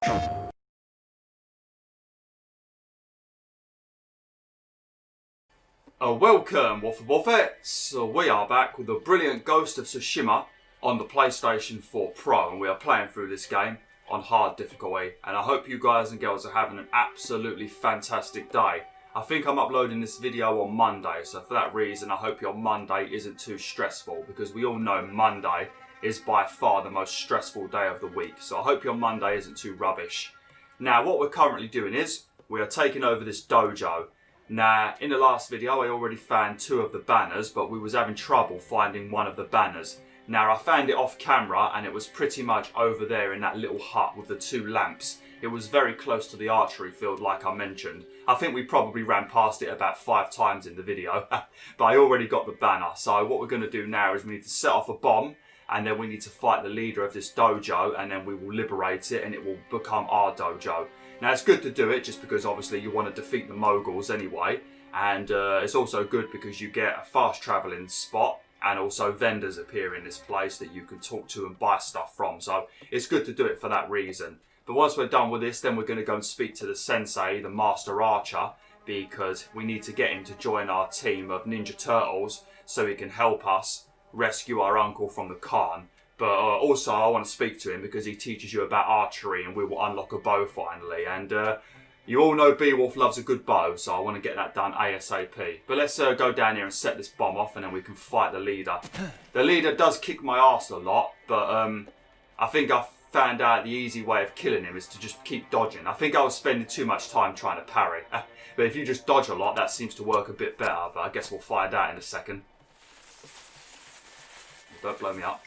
Welcome, BwolfTheWolf. We are back with the brilliant Ghost of Tsushima on the PlayStation 4 Pro, and we are playing through this game on hard difficulty, and I hope you guys and girls are having an absolutely fantastic day. I think I'm uploading this video on Monday, so for that reason I hope your Monday isn't too stressful, because we all know Monday is by far the most stressful day of the week, so I hope your Monday isn't too rubbish. Now what we're currently doing is, we are taking over this dojo. Now, in the last video I already found 2 of the banners, but we was having trouble finding one of the banners. Now I found it off camera and it was pretty much over there in that little hut with the 2 lamps. It was very close to the archery field like I mentioned. I think we probably ran past it about 5 times in the video, but I already got the banner. So what we're going to do now is we need to set off a bomb, and then we need to fight the leader of this dojo, and then we will liberate it and it will become our dojo. Now it's good to do it just because obviously you want to defeat the Mongols anyway, and it's also good because you get a fast travelling spot, and also vendors appear in this place that you can talk to and buy stuff from, so it's good to do it for that reason. But once we're done with this, then we're going to go and speak to the sensei, the master archer, because we need to get him to join our team of Ninja Turtles so he can help us rescue our uncle from the Khan. But also I want to speak to him because he teaches you about archery, and we will unlock a bow finally. And you all know BwolfTheWolf loves a good bow, so I want to get that done ASAP. But let's go down here and set this bomb off, and then we can fight the leader. The leader does kick my ass a lot, but I think I found out the easy way of killing him is to just keep dodging. I think I was spending too much time trying to parry. But if you just dodge a lot, that seems to work a bit better, but I guess we'll find out in a second. Don't blow me up.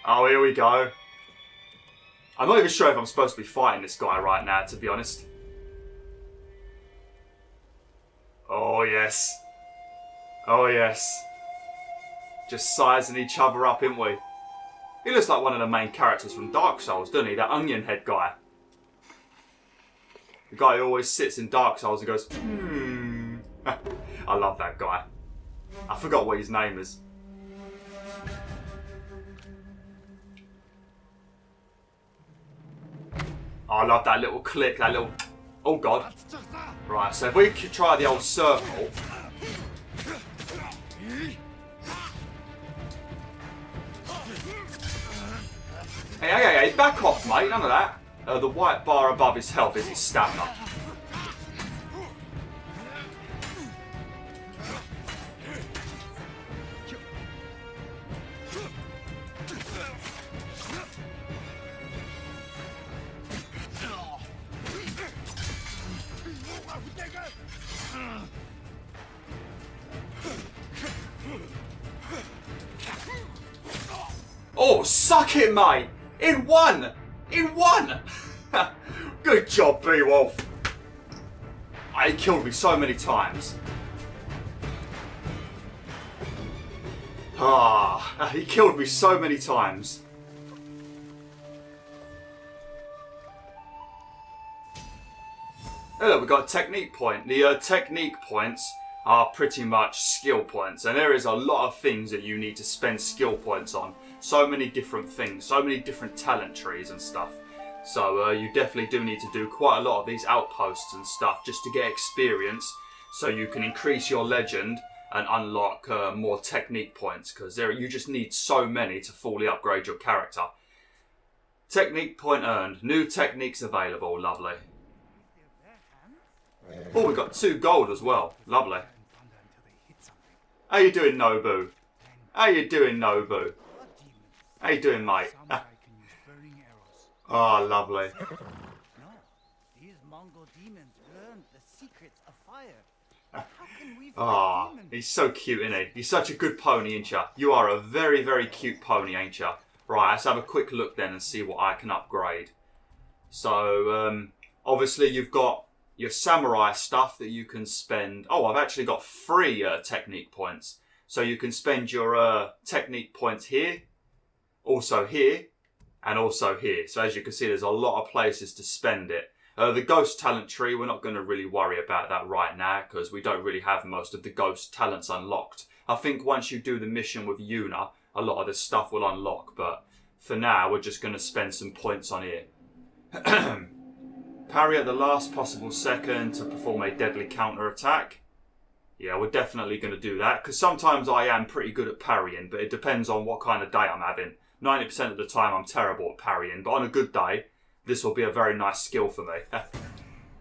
Oh, here we go. I'm not even sure if I'm supposed to be fighting this guy right now, to be honest. Oh, yes. Oh, yes. Just sizing each other up, ain't we? He looks like one of the main characters from Dark Souls, doesn't he? That onion head guy. The guy who always sits in Dark Souls and goes, hmm. I love that guy. I forgot what his name is. Oh, I love that little click, that little... Oh, God. Right, so if we could try the old circle... Hey, back off, mate, none of that. The white bar above his health is his stamina. Oh, suck it, mate! In one! In one! Good job, Bwolf. He killed me so many times. He killed me so many times. Oh, look, we've got a technique point. The technique points are pretty much skill points, and there is a lot of things that you need to spend skill points on. So many different things, so many different talent trees and stuff. So you definitely do need to do quite a lot of these outposts and stuff just to get experience, so you can increase your legend and unlock more technique points, because you just need so many to fully upgrade your character. Technique point earned. New techniques available. Lovely. Oh, we got 2 gold as well. Lovely. How you doing, Nobu? How you doing, Nobu? How you doing, mate? Oh, lovely. These Mongol demons learned the secrets of fire. Ah, he's so cute, isn't he? He's such a good pony, ain't ya? You are a very, very cute pony, ain't ya? Right, let's have a quick look then and see what I can upgrade. So, obviously you've got your samurai stuff that you can spend. Oh, I've actually got 3 technique points. So you can spend your technique points here, also here, and also here. So as you can see, there's a lot of places to spend it. The ghost talent tree, we're not going to really worry about that right now because we don't really have most of the ghost talents unlocked. I think once you do the mission with Yuna, a lot of this stuff will unlock, but for now we're just going to spend some points on here. Parry at the last possible second to perform a deadly counter-attack. Yeah, we're definitely going to do that because sometimes I am pretty good at parrying, but it depends on what kind of day I'm having. 90% of the time I'm terrible at parrying, but on a good day, this will be a very nice skill for me.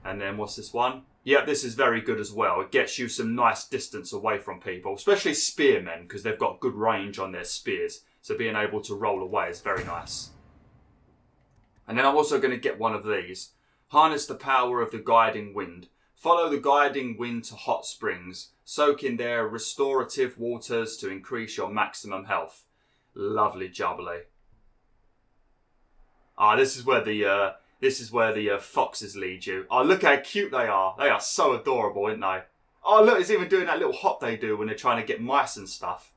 And then what's this one? Yeah, this is very good as well. It gets you some nice distance away from people, especially spearmen, because they've got good range on their spears. So being able to roll away is very nice. And then I'm also going to get one of these. Harness the power of the guiding wind. Follow the guiding wind to hot springs. Soak in their restorative waters to increase your maximum health. Lovely jubbly. Ah, this is where the foxes lead you. Oh, look how cute they are. They are so adorable, aren't they? Oh, look, it's even doing that little hop they do when they're trying to get mice and stuff.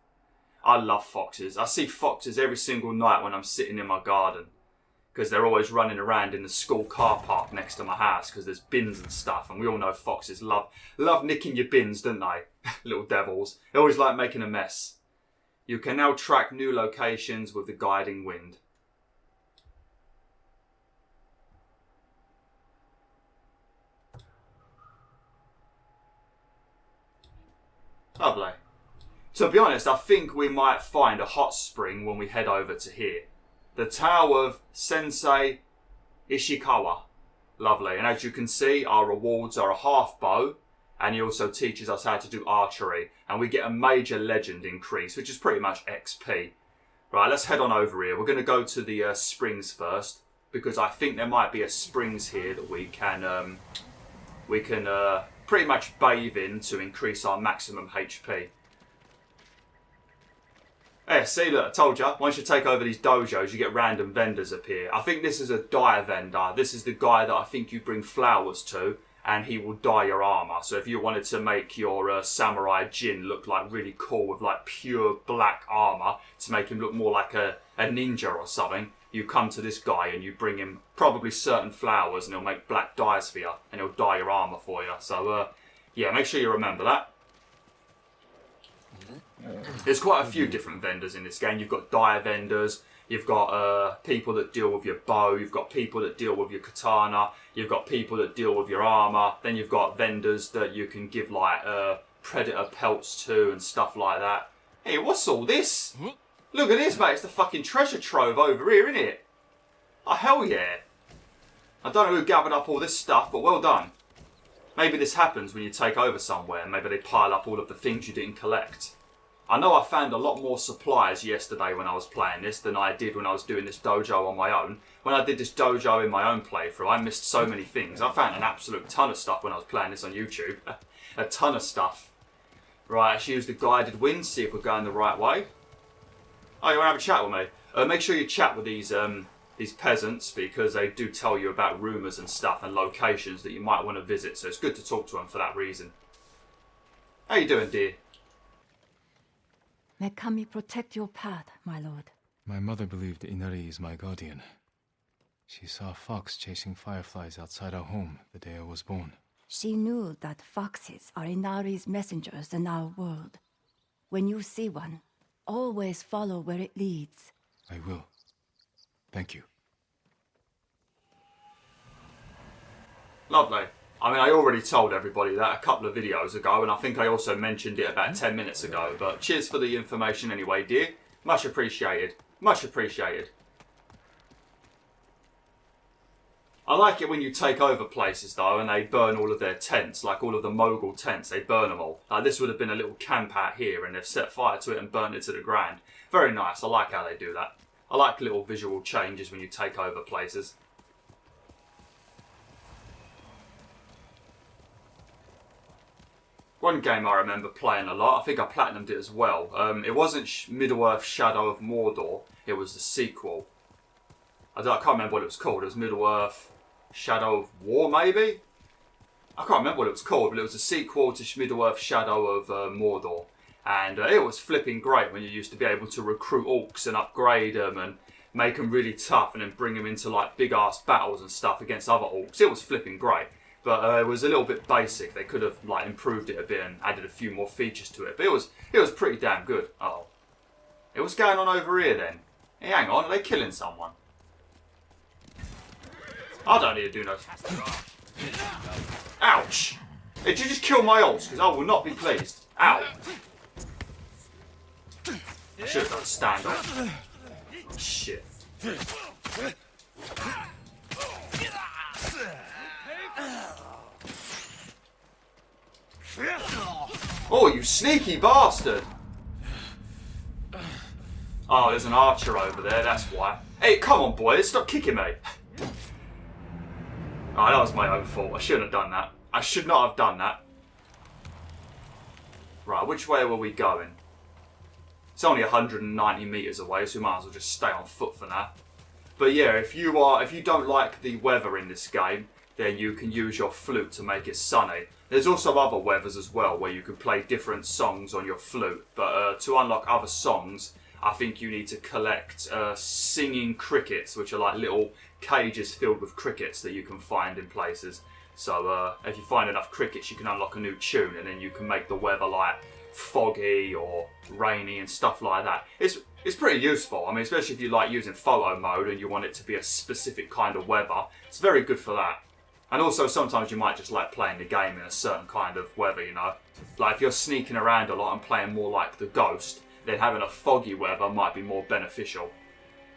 I love foxes. I see foxes every single night when I'm sitting in my garden. Because they're always running around in the school car park next to my house because there's bins and stuff. And we all know foxes love nicking your bins, don't they? Little devils. They always like making a mess. You can now track new locations with the guiding wind. Lovely. To be honest, I think we might find a hot spring when we head over to here. The Tower of Sensei Ishikawa. Lovely. And as you can see, our rewards are a half bow. And he also teaches us how to do archery. And we get a major legend increase, which is pretty much XP. Right, let's head on over here. We're going to go to the springs first. Because I think there might be a springs here that we can pretty much bathe in to increase our maximum HP. Yeah, see, look, I told you, once you take over these dojos, you get random vendors appear. I think this is a dye vendor. This is the guy that I think you bring flowers to, and he will dye your armour. So if you wanted to make your samurai Jin look like really cool with like pure black armour to make him look more like a ninja or something, you come to this guy and you bring him probably certain flowers and he'll make black dyes for you and he'll dye your armour for you. So yeah, make sure you remember that. There's quite a few different vendors in this game. You've got dye vendors, you've got people that deal with your bow, you've got people that deal with your katana, you've got people that deal with your armour, then you've got vendors that you can give like predator pelts to and stuff like that. Hey, what's all this? Look at this, mate, it's the fucking treasure trove over here, isn't it? Oh, hell yeah. I don't know who gathered up all this stuff, but well done. Maybe this happens when you take over somewhere, maybe they pile up all of the things you didn't collect. I know I found a lot more supplies yesterday when I was playing this than I did when I was doing this dojo on my own. When I did this dojo in my own playthrough, I missed so many things. I found an absolute ton of stuff when I was playing this on YouTube. A ton of stuff. Right, let's use the guided wind, see if we're going the right way. Oh, you want to have a chat with me? Make sure you chat with these peasants because they do tell you about rumours and stuff and locations that you might want to visit. So it's good to talk to them for that reason. How you doing, dear? May Kami protect your path, my lord. My mother believed Inari is my guardian. She saw a fox chasing fireflies outside our home the day I was born. She knew that foxes are Inari's messengers in our world. When you see one, always follow where it leads. I will. Thank you. Lovely. I mean, I already told everybody that a couple of videos ago, and I think I also mentioned it about 10 minutes ago, but cheers for the information anyway, dear. Much appreciated. Much appreciated. I like it when you take over places, though, and they burn all of their tents, like all of the Mongol tents, they burn them all. Like this would have been a little camp out here, and they've set fire to it and burnt it to the ground. Very nice. I like how they do that. I like little visual changes when you take over places. One game I remember playing a lot, I think I platinumed it as well. It wasn't Middle-earth Shadow of Mordor, it was the sequel. I can't remember what it was called. It was Middle-earth Shadow of War, maybe? I can't remember what it was called, but it was a sequel to Middle-earth Shadow of Mordor. And it was flipping great when you used to be able to recruit orcs and upgrade them and make them really tough and then bring them into like big ass battles and stuff against other orcs. It was flipping great, but it was a little bit basic. They could have like improved it a bit and added a few more features to it, but it was pretty damn good. Oh, what's going on over here then? Hey, hang on, are they killing someone? I don't need to do no. Ouch! Did you just kill my ults? Because I will not be pleased. Ow! I should have done stand up. Shit. Oh, you sneaky bastard! Oh, there's an archer over there, that's why. Hey, come on, boys, stop kicking me. Oh, that was my own fault. I shouldn't have done that. I should not have done that. Right, which way were we going? It's only 190 meters away, so we might as well just stay on foot for now. But yeah, if you don't like the weather in this game, then you can use your flute to make it sunny. There's also other weathers as well, where you can play different songs on your flute. But to unlock other songs, I think you need to collect singing crickets, which are like little cages filled with crickets that you can find in places. So if you find enough crickets, you can unlock a new tune, and then you can make the weather like foggy or rainy and stuff like that. It's pretty useful. I mean, especially if you like using photo mode and you want it to be a specific kind of weather. It's very good for that. And also sometimes you might just like playing the game in a certain kind of weather, you know. Like if you're sneaking around a lot and playing more like the Ghost, then having a foggy weather might be more beneficial.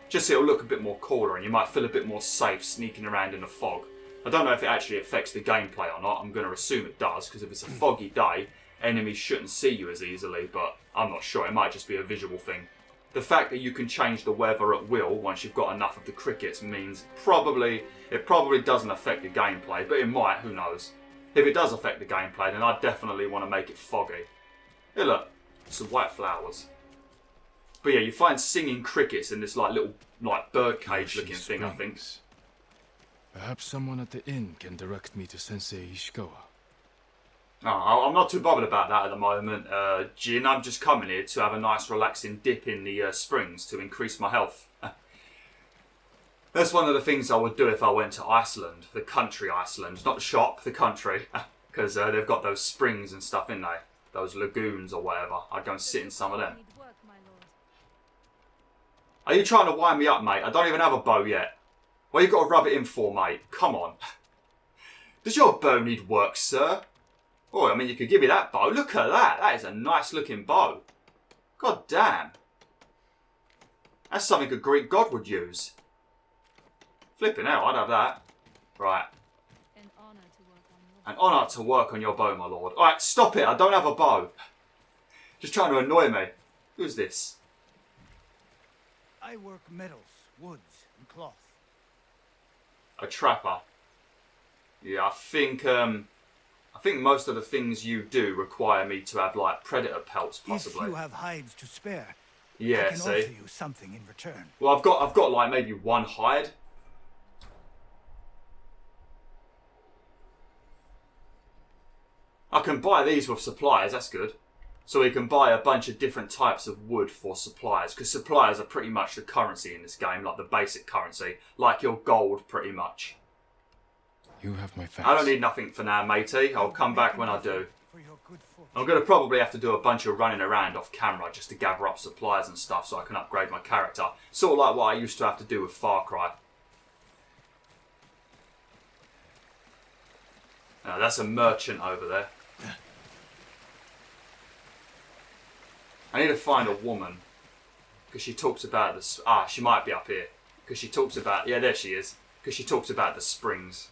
Just so it'll look a bit more cooler and you might feel a bit more safe sneaking around in the fog. I don't know if it actually affects the gameplay or not. I'm going to assume it does, because if it's a foggy day, enemies shouldn't see you as easily, but I'm not sure. It might just be a visual thing. The fact that you can change the weather at will once you've got enough of the crickets means it probably doesn't affect the gameplay, but it might, who knows. If it does affect the gameplay, then I definitely want to make it foggy. Hey look, some white flowers. But yeah, you find singing crickets in this like little like bird cage looking thing, I think. Perhaps someone at the inn can direct me to Sensei Ishikawa. Oh, I'm not too bothered about that at the moment, Jin. I'm just coming here to have a nice relaxing dip in the springs to increase my health. That's one of the things I would do if I went to Iceland, the country Iceland, not the shop, the country, because they've got those springs and stuff in there, those lagoons or whatever. I'd go and sit in some of them. Are you trying to wind me up, mate? I don't even have a bow yet. Well, you got to rub it in for, mate. Come on. Does your bow need work, sir? Oh, I mean, you could give me that bow. Look at that. That is a nice looking bow. God damn. That's something a Greek god would use. Flipping out, I'd have that. Right. An honour to work on your bow, my lord. Alright, stop it. I don't have a bow. Just trying to annoy me. Who's this? I work metals, woods, and cloth. A trapper. Yeah, I think most of the things you do require me to have like predator pelts, possibly. If you have hides to spare, yeah, I can offer you something in return. Well, I've got like maybe one hide. I can buy these with supplies. That's good. So we can buy a bunch of different types of wood for supplies, because supplies are pretty much the currency in this game, like the basic currency, like your gold, pretty much. You have my thanks. I don't need nothing for now, matey. I'll come back when I do. I'm going to probably have to do a bunch of running around off camera just to gather up supplies and stuff so I can upgrade my character. Sort of like what I used to have to do with Far Cry. That's a merchant over there. I need to find a woman, because she talks about this. She might be up here, because she talks about. Yeah, there she is. Because she talks about the springs.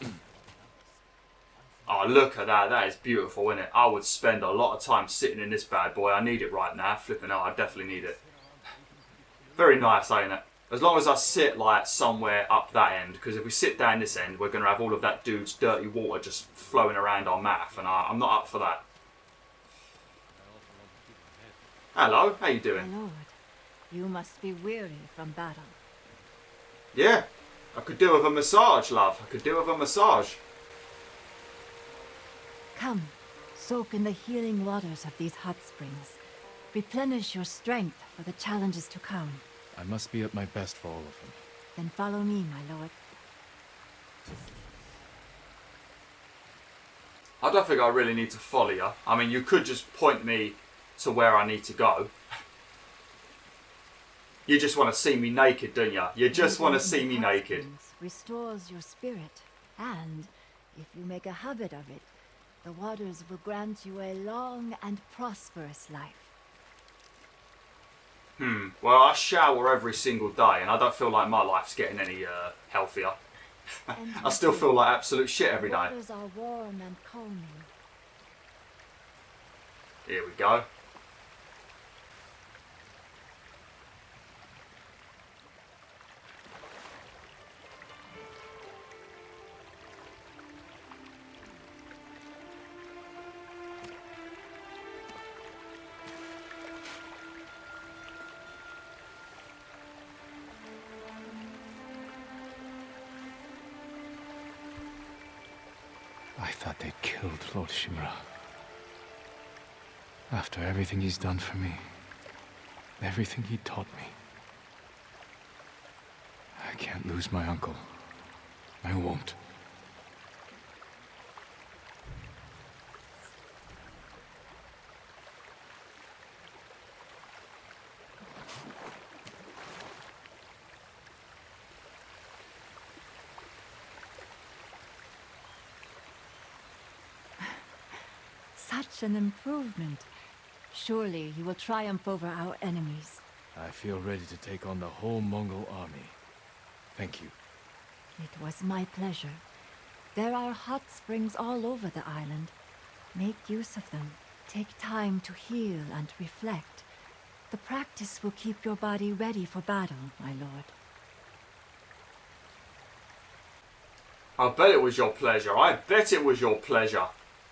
Oh, look at that. That is beautiful, isn't it? I would spend a lot of time sitting in this bad boy. I need it right now. Flipping out, I definitely need it. Very nice, ain't it? As long as I sit like somewhere up that end, because if we sit down this end, we're going to have all of that dude's dirty water just flowing around our mouth, and I'm not up for that. Hello, how you doing? My lord, you must be weary from battle. Yeah, I could do with a massage, love. I could do with a massage. Come, soak in the healing waters of these hot springs. Replenish your strength for the challenges to come. I must be at my best for all of them. Then follow me, my lord. I don't think I really need to follow you. I mean, you could just point me to where I need to go. You just want to see me naked, don't you? You just want to see me naked. Restores your spirit, and if you make a habit of it, the waters will grant you a long and prosperous life. Well, I shower every single day, and I don't feel like my life's getting any healthier. I still feel like absolute shit every day. The waters are warm and calming. Here we go. I thought they'd killed Lord Shimura. After everything he's done for me, everything he taught me. I can't lose my uncle. I won't. Such an improvement. Surely you will triumph over our enemies. I feel ready to take on the whole Mongol army. Thank you. It was my pleasure. There are hot springs all over the island. Make use of them. Take time to heal and reflect. The practice will keep your body ready for battle, my lord. I bet it was your pleasure. I bet it was your pleasure.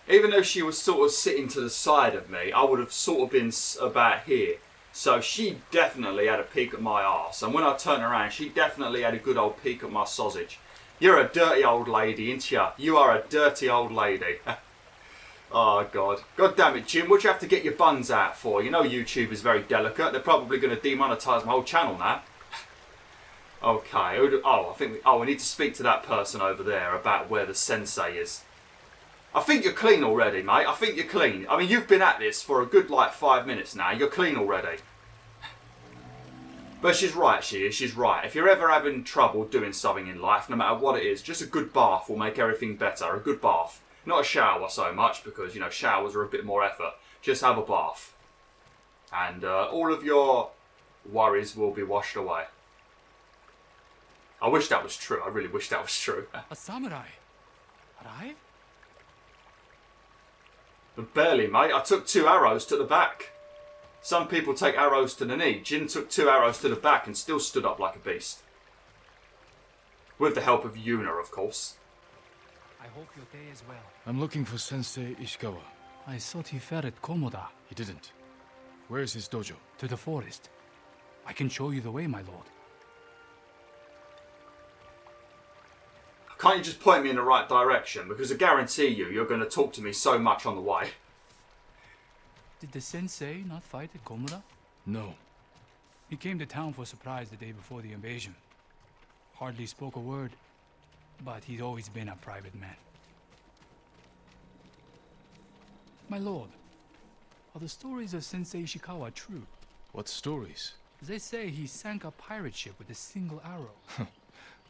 Even though she was sort of sitting to the side of me, I would have sort of been about here. So she definitely had a peek at my arse. And when I turned around, she definitely had a good old peek at my sausage. You're a dirty old lady, ain't ya? You are a dirty old lady. Oh, God. God damn it, Jim. What'd you have to get your buns out for? You know YouTube is very delicate. They're probably going to demonetize my whole channel now. Okay. We need to speak to that person over there about where the sensei is. I think you're clean already, mate. I think you're clean. I mean, you've been at this for a good, 5 minutes now. You're clean already. But she's right, she is. She's right. If you're ever having trouble doing something in life, no matter what it is, just a good bath will make everything better. A good bath. Not a shower so much, because, showers are a bit more effort. Just have a bath. And all of your worries will be washed away. I wish that was true. I really wish that was true. A samurai? Alive? But barely, mate. I took 2 arrows to the back. Some people take arrows to the knee. Jin took 2 arrows to the back and still stood up like a beast. With the help of Yuna, of course. I hope your day is well. I'm looking for Sensei Ishikawa. I thought he fell at Komoda. He didn't. Where is his dojo? To the forest. I can show you the way, my lord. Can't you just point me in the right direction? Because I guarantee you're going to talk to me so much on the way. Did the sensei not fight at Komoda? No. He came to town for a surprise the day before the invasion. Hardly spoke a word, but he'd always been a private man. My lord, are the stories of Sensei Ishikawa true? What stories? They say he sank a pirate ship with a single arrow.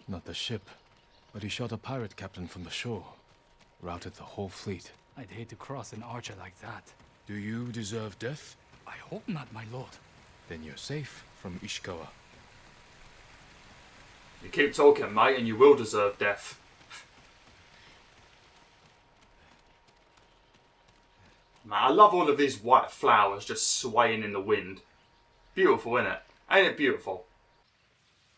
Not the ship, but he shot a pirate captain from the shore. Routed the whole fleet. I'd hate to cross an archer like that. Do you deserve death? I hope not, my lord. Then you're safe from Ishikawa. You keep talking, mate, and you will deserve death. Man, I love all of these white flowers just swaying in the wind. Beautiful, isn't it? Ain't it beautiful?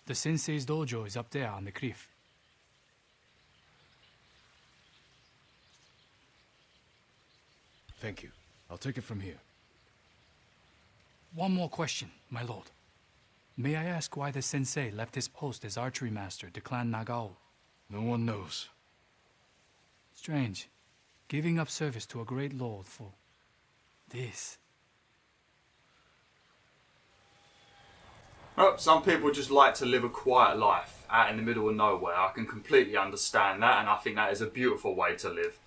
The sensei's dojo is up there on the cliff. Thank you. I'll take it from here. One more question, my lord. May I ask why the sensei left his post as archery master to Clan Nagao? No one knows. Strange. Giving up service to a great lord for this. Well, some people just like to live a quiet life out in the middle of nowhere. I can completely understand that, and I think that is a beautiful way to live.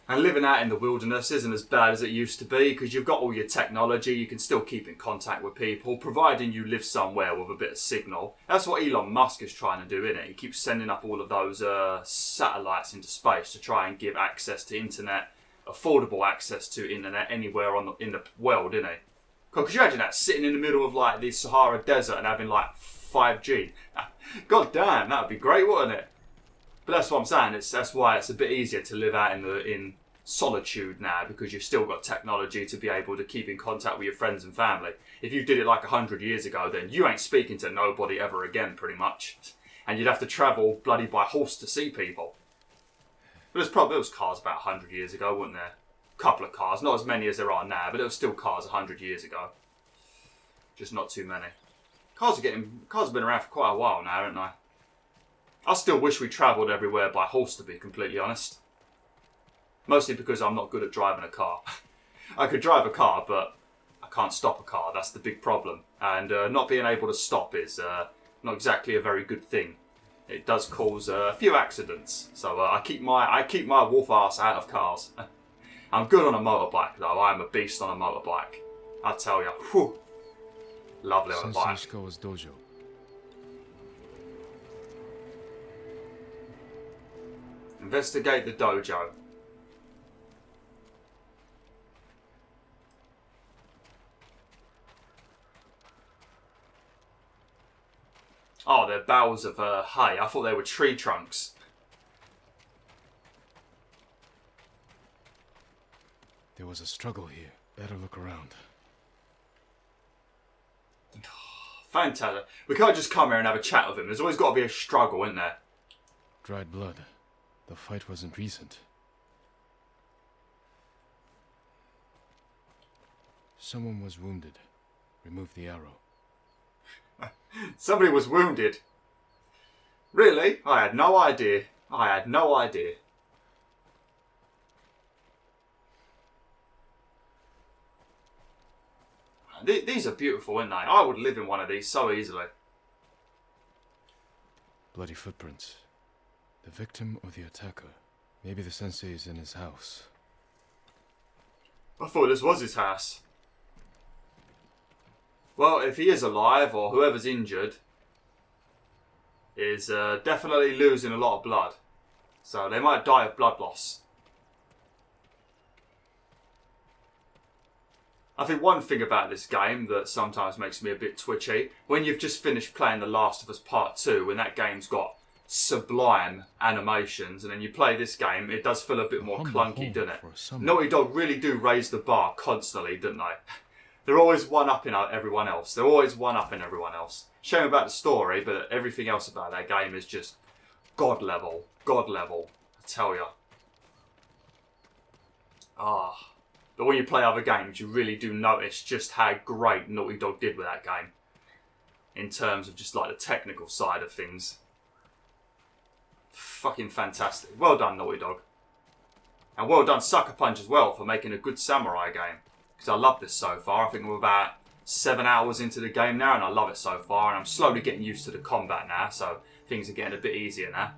And living out in the wilderness isn't as bad as it used to be, because you've got all your technology, you can still keep in contact with people, providing you live somewhere with a bit of signal. That's what Elon Musk is trying to do, isn't it? He keeps sending up all of those satellites into space to try and give access to internet, affordable access to internet anywhere in the world, isn't he? Because you imagine that, sitting in the middle of like the Sahara Desert and having like 5G. God damn, that would be great, wouldn't it? But that's what I'm saying. That's why it's a bit easier to live out in solitude now, because you've still got technology to be able to keep in contact with your friends and family. If you did it like 100 years ago, then you ain't speaking to nobody ever again, pretty much. And you'd have to travel bloody by horse to see people. But there was cars about 100 years ago, weren't there? A couple of cars, not as many as there are now, but there were still cars 100 years ago. Just not too many. Cars have been around for quite a while now, haven't they? I still wish we travelled everywhere by horse, to be completely honest. Mostly because I'm not good at driving a car. I could drive a car, but I can't stop a car. That's the big problem. And not being able to stop is not exactly a very good thing. It does cause a few accidents. So I keep my wolf ass out of cars. I'm good on a motorbike, though. I'm a beast on a motorbike. I tell you, whew, lovely on a Sensei bike. Ishikawa's dojo. Investigate the dojo. Oh, they're boughs of hay. I thought they were tree trunks. There was a struggle here. Better look around. Fantastic. We can't just come here and have a chat with him. There's always got to be a struggle, isn't there? Dried blood. The fight wasn't recent. Someone was wounded. Remove the arrow. Somebody was wounded. Really? I had no idea. I had no idea. These are beautiful, aren't they? I would live in one of these so easily. Bloody footprints. The victim or the attacker. Maybe the sensei is in his house. I thought this was his house. Well, if he is alive, or whoever's injured is definitely losing a lot of blood. So they might die of blood loss. I think one thing about this game that sometimes makes me a bit twitchy, when you've just finished playing The Last of Us Part 2, when that game's got sublime animations, and then you play this game, it does feel a bit more clunky, doesn't it? Naughty Dog really do raise the bar constantly, don't they? They're always one-upping everyone else. They're always one-upping everyone else. Shame about the story, but everything else about that game is just God level. God level, I tell you. But when you play other games, you really do notice just how great Naughty Dog did with that game. In terms of just like the technical side of things. Fucking fantastic. Well done, Naughty Dog. And well done Sucker Punch as well for making a good samurai game. Because I love this so far. I think we're about 7 hours into the game now, and I love it so far. And I'm slowly getting used to the combat now, so things are getting a bit easier now.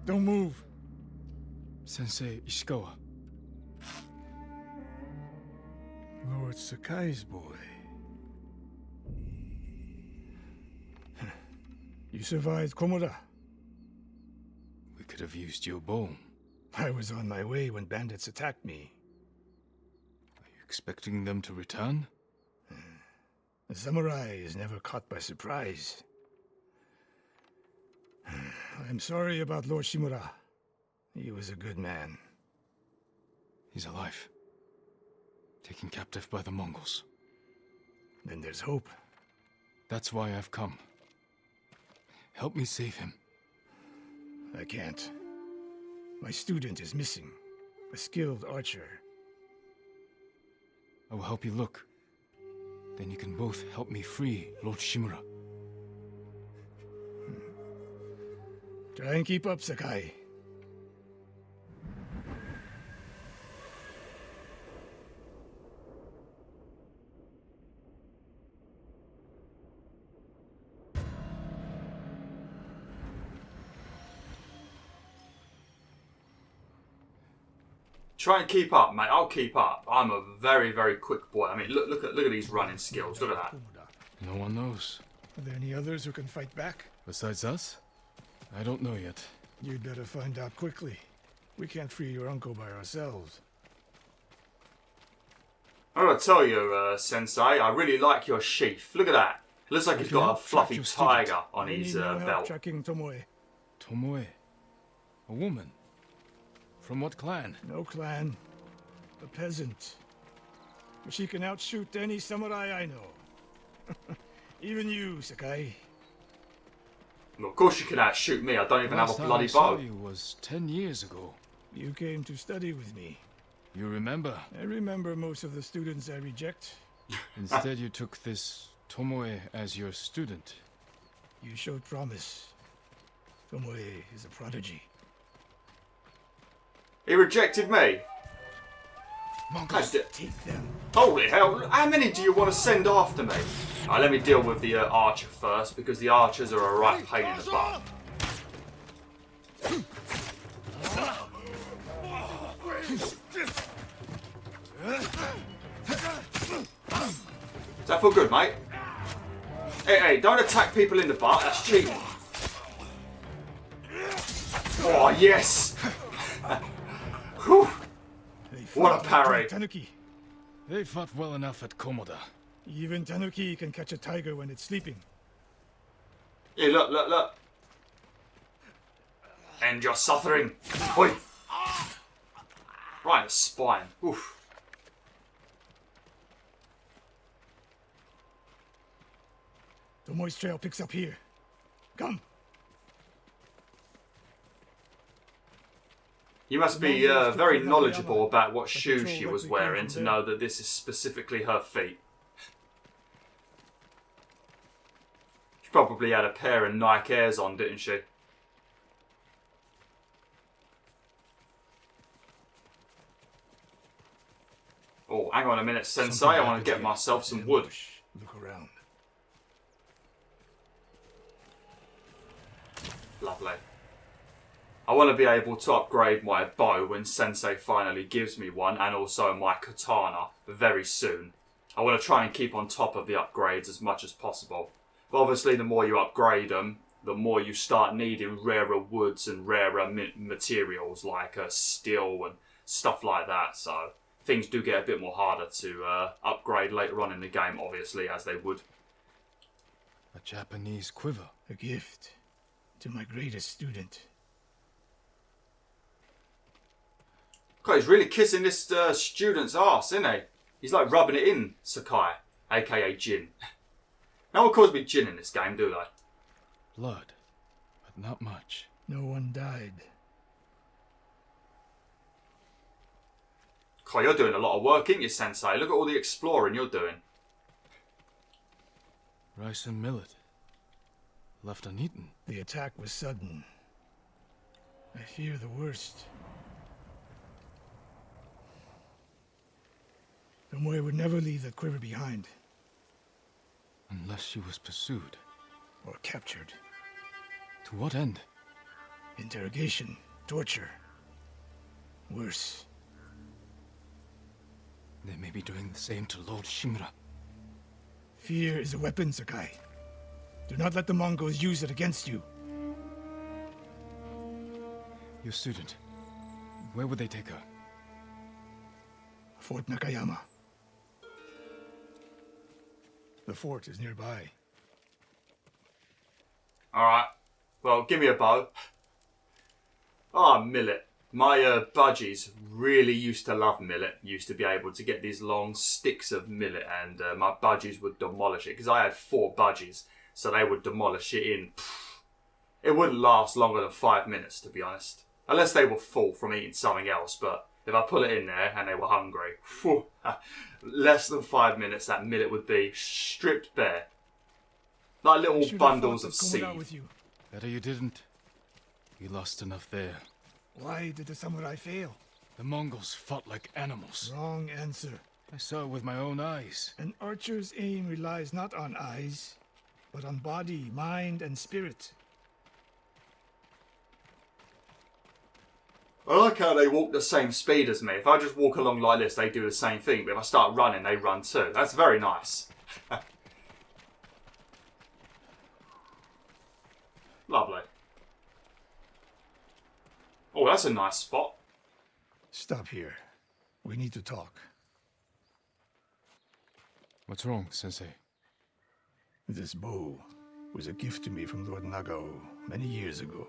Don't move. Sensei Ishikawa. Lord Sakai's boy. You survived Komura. We could have used your bow. I was on my way when bandits attacked me. Are you expecting them to return? A samurai is never caught by surprise. I'm sorry about Lord Shimura. He was a good man. He's alive. Taken captive by the Mongols. Then there's hope. That's why I've come. Help me save him. I can't. My student is missing. A skilled archer. I will help you look. Then you can both help me free Lord Shimura. Try and keep up, Sakai. Try and keep up, mate. I'll keep up. I'm a very, very quick boy. I mean, look at these running skills. Look at that. No one knows. Are there any others who can fight back? Besides us? I don't know yet. You'd better find out quickly. We can't free your uncle by ourselves. I gotta tell you, Sensei, I really like your sheath. Look at that. Looks like he's got a fluffy tiger on his belt. Tracking Tomoe. Tomoe. A woman. From what clan? No clan. A peasant. But she can outshoot any samurai I know. Even you, Sakai. Well, of course you can outshoot me. I don't even have a bloody Last time I saw bow. you was 10 years ago. You came to study with me. You remember? I remember most of the students I reject. Instead, you took this Tomoe as your student. You showed promise. Tomoe is a prodigy. He rejected me. Mongols, Take them. Holy hell, how many do you want to send after me? Alright, let me deal with the archer first, because the archers are a right pain in the butt. Does that feel good, mate? Hey, don't attack people in the butt, that's cheating. Oh, yes! Whew. What a parry. Tanuki. they fought well enough at Komoda. Even Tanuki can catch a tiger when it's sleeping. Yeah, look. End your suffering. Oi. Right in the spine. Oof. Tomoe's trail picks up here. Come. You must be very knowledgeable about what shoes she was wearing to know that this is specifically her feet. She probably had a pair of Nike Airs on, didn't she? Oh, hang on a minute, Sensei. I want to get myself some wood. Look around. Lovely. I want to be able to upgrade my bow when Sensei finally gives me one, and also my katana very soon. I want to try and keep on top of the upgrades as much as possible. But obviously the more you upgrade them, the more you start needing rarer woods and rarer materials like steel and stuff like that. So things do get a bit more harder to upgrade later on in the game, obviously, as they would. A Japanese quiver. A gift to my greatest student. God, he's really kissing this student's ass, isn't he? He's like rubbing it in, Sakai, aka Jin. No one calls me Jin in this game, do they? Blood, but not much. No one died. God, you're doing a lot of work, ain't you, Sensei? Look at all the exploring you're doing. Rice and millet. Left uneaten. The attack was sudden. I fear the worst. Tomoe would never leave that quiver behind. Unless she was pursued. Or captured. To what end? Interrogation. Torture. Worse. They may be doing the same to Lord Shimura. Fear is a weapon, Sakai. Do not let the Mongols use it against you. Your student. Where would they take her? Fort Nakayama. The fort is nearby. Alright. Well, give me a bow. Ah, millet. My budgies really used to love millet. Used to be able to get these long sticks of millet, and my budgies would demolish it. Because I had 4 budgies, so they would demolish it in... It wouldn't last longer than 5 minutes, to be honest. Unless they were full from eating something else, but if I put it in there and they were hungry, whew, less than 5 minutes that millet would be stripped bare. Like little bundles of seed. Better you didn't. You lost enough there. Why did the samurai fail? The Mongols fought like animals. Wrong answer. I saw it with my own eyes. An archer's aim relies not on eyes, but on body, mind, and spirit. I like how they walk the same speed as me. If I just walk along like this, they do the same thing. But if I start running, they run too. That's very nice. Lovely. Oh, that's a nice spot. Stop here. We need to talk. What's wrong, Sensei? This bow was a gift to me from Lord Nagao many years ago.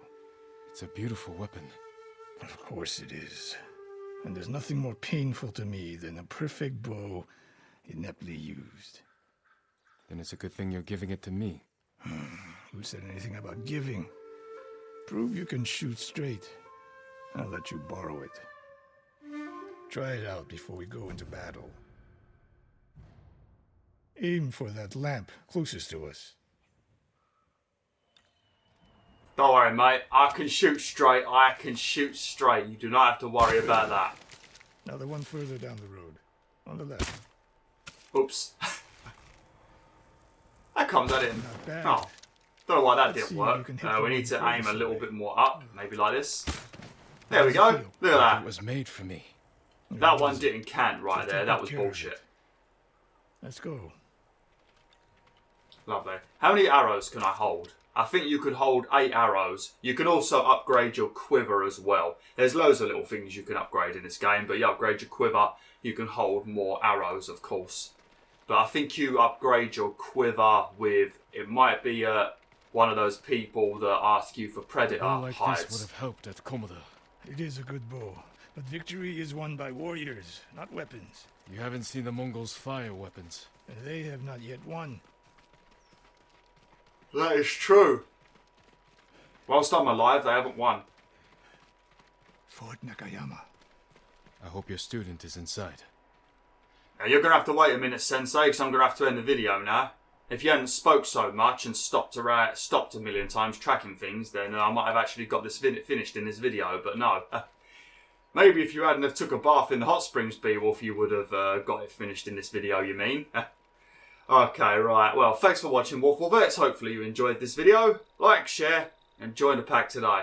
It's a beautiful weapon. Of course it is. And there's nothing more painful to me than a perfect bow ineptly used. Then it's a good thing you're giving it to me. Who said anything about giving? Prove you can shoot straight. I'll let you borrow it. Try it out before we go into battle. Aim for that lamp closest to us. Don't worry, mate. I can shoot straight. I can shoot straight. You do not have to worry about that. Now the one further down the road. On the left. Oops. That comes that in. Not bad. Oh. Don't know why that Let's didn't see if work. you can hit the We need one to aim a furthest little away. bit more up. Maybe like this. There we How's go. it Look feel? at It that. was made for me. That one didn't count right there. That was Take care of bullshit. it. Let's go. Lovely. How many arrows can I hold? I think you could hold 8 arrows. You can also upgrade your quiver as well. There's loads of little things you can upgrade in this game, but you upgrade your quiver, you can hold more arrows, of course. But I think you upgrade your quiver with, it might be one of those people that ask you for predator A bow like hides. this would have helped at Komoda. It is a good bow, but victory is won by warriors, not weapons. You haven't seen the Mongols fire weapons. And they have not yet won. That is true. Whilst I'm alive, they haven't won. Fort Nakayama. I hope your student is inside. Now, you're going to have to wait a minute, Sensei, because I'm going to have to end the video now. If you hadn't spoke so much and stopped a million times tracking things, then I might have actually got this finished in this video, but no. Maybe if you hadn't have took a bath in the hot springs, Bwolf, you would have got it finished in this video, you mean? Okay, right. Well, thanks for watching, BwolfTheWolf. Hopefully you enjoyed this video. Like, share, and join the pack today.